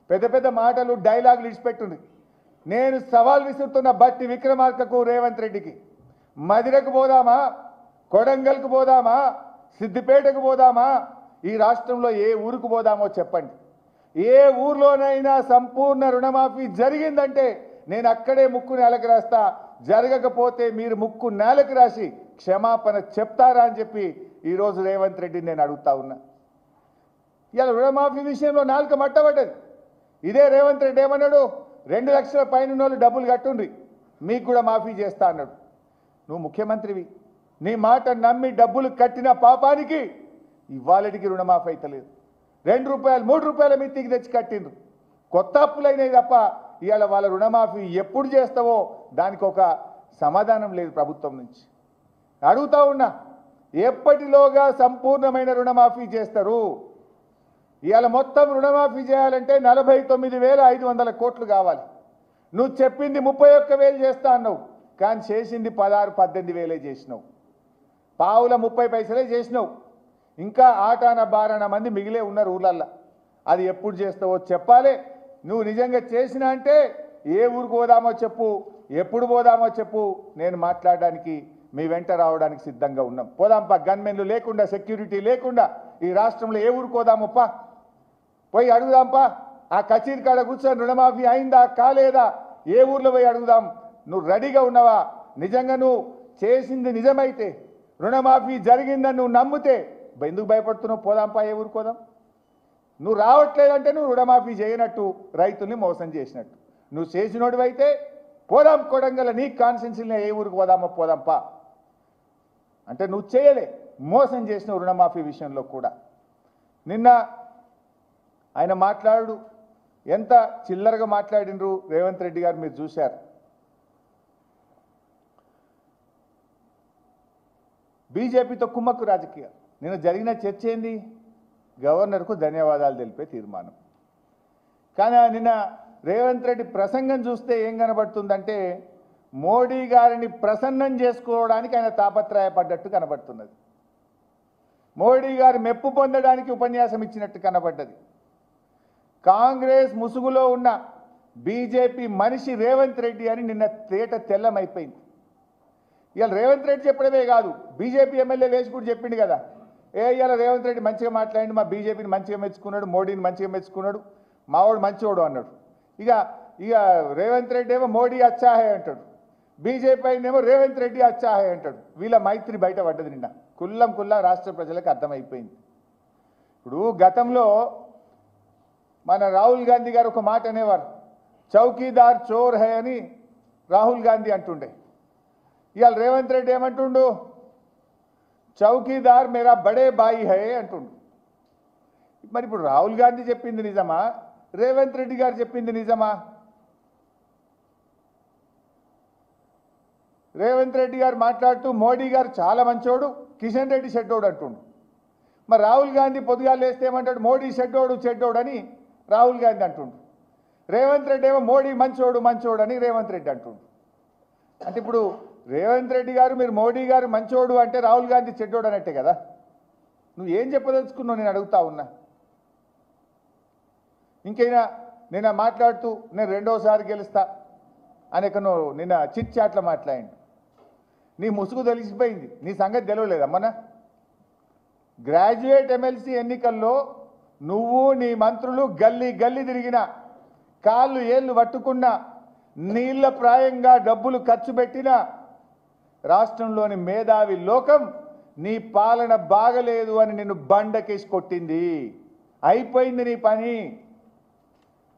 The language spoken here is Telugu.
పెద్ద పెద్ద మాటలు డైలాగులు ఇచ్చిపెట్టుంది. నేను సవాల్ విసురుతున్న బట్టి విక్రమార్కకు రేవంత్ రెడ్డికి, మదిరకు పోదామా, కొడంగల్కు పోదామా, సిద్దిపేటకు పోదామా, ఈ రాష్ట్రంలో ఏ ఊరుకు పోదామో చెప్పండి. ఏ ఊర్లోనైనా సంపూర్ణ రుణమాఫీ జరిగిందంటే నేను అక్కడే ముక్కు నేలకు రాస్తా, జరగకపోతే మీరు ముక్కు నేలకు రాసి క్షమాపణ చెప్తారా అని చెప్పి ఈరోజు రేవంత్ రెడ్డిని నేను అడుగుతా ఉన్నా. ఇలా రుణమాఫీ విషయంలో నాలుక మట్టబడ్డది. ఇదే రేవంత్ రెడ్డి ఏమన్నాడు, 2 లక్షల పైన వాళ్ళు డబ్బులు కట్టుండ్రి, మీకు కూడా మాఫీ చేస్తా అన్నాడు. నువ్వు ముఖ్యమంత్రివి, నీ మాట నమ్మి డబ్బులు కట్టిన పాపానికి ఇవాళటికి రుణమాఫీ అవుతలేదు. 2 రూపాయలు 3 రూపాయల మిత్తికి తెచ్చి కట్టిండ్రు. కొత్త అప్పులైనవి తప్ప ఇవాళ వాళ్ళ రుణమాఫీ ఎప్పుడు చేస్తావో దానికి ఒక సమాధానం లేదు ప్రభుత్వం నుంచి. అడుగుతా ఉన్నా, ఎప్పటిలోగా సంపూర్ణమైన రుణమాఫీ చేస్తారు? ఇవాళ మొత్తం రుణమాఫీ చేయాలంటే 49,500 కోట్లు కావాలి. నువ్వు చెప్పింది 31,000 చేస్తా అన్నావు, కానీ చేసింది 16-18 చేసినావు. పావుల 30 పైసలే చేసినావు. ఇంకా ఆటాన బారాన మంది మిగిలే ఉన్నారు ఊళ్ళల్లో. అది ఎప్పుడు చేస్తావో చెప్పాలి. నువ్వు నిజంగా చేసినా అంటే ఏ ఊరికి పోదామో చెప్పు, ఎప్పుడు పోదామో చెప్పు, నేను మాట్లాడడానికి మీ వెంట రావడానికి సిద్ధంగా ఉన్నాం. పోదాంపా, గన్మెన్లు లేకుండా, సెక్యూరిటీ లేకుండా ఈ రాష్ట్రంలో ఏ ఊరికి పోదామప్పా, పోయి అడుగుదాంపా. ఆ కచేరీ కాడ కూర్చొని రుణమాఫీ అయిందా కాలేదా, ఏ ఊర్లో పోయి అడుగుదాం. నువ్వు రెడీగా ఉన్నావా? నిజంగా నువ్వు చేసింది నిజమైతే, రుణమాఫీ జరిగిందని నువ్వు నమ్మితే ఎందుకు భయపడుతున్నావు? పోదాంపా, ఏ ఊరికి పోదాం. నువ్వు రావట్లేదంటే నువ్వు రుణమాఫీ చేయనట్టు, రైతుల్ని మోసం చేసినట్టు. నువ్వు చేసినోడివైతే పోదాం, కొడంగల్ నీ కాన్స్టిట్యున్సీలో ఏ ఊరికి పోదామో పోదాంపా అంటే నువ్వు చేయలే, మోసం చేసిన రుణమాఫీ విషయంలో కూడా. నిన్న ఆయన మాట్లాడు ఎంత చిల్లరగా మాట్లాడినరు రేవంత్ రెడ్డి గారు, మీరు చూశారు. బీజేపీతో కుమ్మక్కు రాజకీయాలు. నిన్న జరిగిన చర్చ ఏంది? గవర్నర్కు ధన్యవాదాలు తెలిపే తీర్మానం. కానీ నిన్న రేవంత్ రెడ్డి ప్రసంగం చూస్తే ఏం కనబడుతుందంటే, మోడీ గారిని ప్రసన్నం చేసుకోవడానికి ఆయన తాపత్రయపడ్డట్టు కనబడుతున్నది. మోడీ గారి మెప్పు పొందడానికి ఉపన్యాసం ఇచ్చినట్టు కనబడ్డది. కాంగ్రెస్ ముసుగులో ఉన్న బీజేపీ మనిషి రేవంత్ రెడ్డి అని నిన్న తేట తెల్లమైపోయింది. ఇవాళ రేవంత్ రెడ్డి చెప్పడమే కాదు, బీజేపీ ఎమ్మెల్యే లేచి కూడా చెప్పిండు కదా, ఇవాళ రేవంత్ రెడ్డి మంచిగా మాట్లాడి మా బీజేపీని మంచిగా మెచ్చుకున్నాడు, మోడీని మంచిగా మెచ్చుకున్నాడు, మావాడు మంచివాడు అన్నాడు. ఇక రేవంత్ రెడ్డి ఏమో మోడీ అచ్చాహే అంటాడు, బీజేపీ అయినేమో రేవంత్ రెడ్డి అచ్చాహే అంటాడు. వీళ్ళ మైత్రి బయటపడ్డది నిన్న కుల్లం రాష్ట్ర ప్రజలకు అర్థమైపోయింది. ఇప్పుడు గతంలో మన రాహుల్ గాంధీ గారు ఒక మాట అనేవారు, చౌకీదార్ చోర్ హై అని రాహుల్ గాంధీ అంటుండే. ఇవాళ రేవంత్ రెడ్డి ఏమంటుండు, చౌకీదార్ మేరా బడే బాయి హై అంటుండు. మరి ఇప్పుడు రాహుల్ గాంధీ చెప్పింది నిజమా, రేవంత్ రెడ్డి గారు చెప్పింది నిజమా? రేవంత్ రెడ్డి గారు మాట్లాడుతూ మోడీ గారు చాలా మంచోడు, కిషన్ రెడ్డి చెడ్డోడు అంటుండు. మరి రాహుల్ గాంధీ పొద్దుగాలు లేస్తే ఏమంటాడు, మోడీ చెడ్డోడు అని రాహుల్ గాంధీ అంటుండు. రేవంత్ రెడ్డి ఏమో మోడీ మంచోడు అని రేవంత్ రెడ్డి అంటుండు. అంటే ఇప్పుడు రేవంత్ రెడ్డి గారు మీరు మోడీ గారు మంచోడు అంటే రాహుల్ గాంధీ చెడ్డోడు అన్నట్టే కదా. నువ్వు ఏం చెప్పదలుచుకున్నావు నేను అడుగుతా ఉన్నా. ఇంకైనా నిన్న మాట్లాడుతూ నేను 2వసారి గెలుస్తా అనేకను నిన్న చిట్ చాట్లో మాట్లాడిండు. నీ ముసుగు తెలిసిపోయింది, నీ సంగతి తెలియలేదమ్మా. గ్రాడ్యుయేట్ ఎమ్మెల్సీ ఎన్నికల్లో నువ్వు నీ మంత్రులు గల్లీ తిరిగిన, కాళ్ళు ఏళ్ళు పట్టుకున్నా, నీళ్ల ప్రాయంగా డబ్బులు ఖర్చు పెట్టిన రాష్ట్రంలోని మేధావి లోకం నీ పాలన బాగలేదు అని నిన్ను బండకేసి కొట్టింది. అయిపోయింది నీ పని.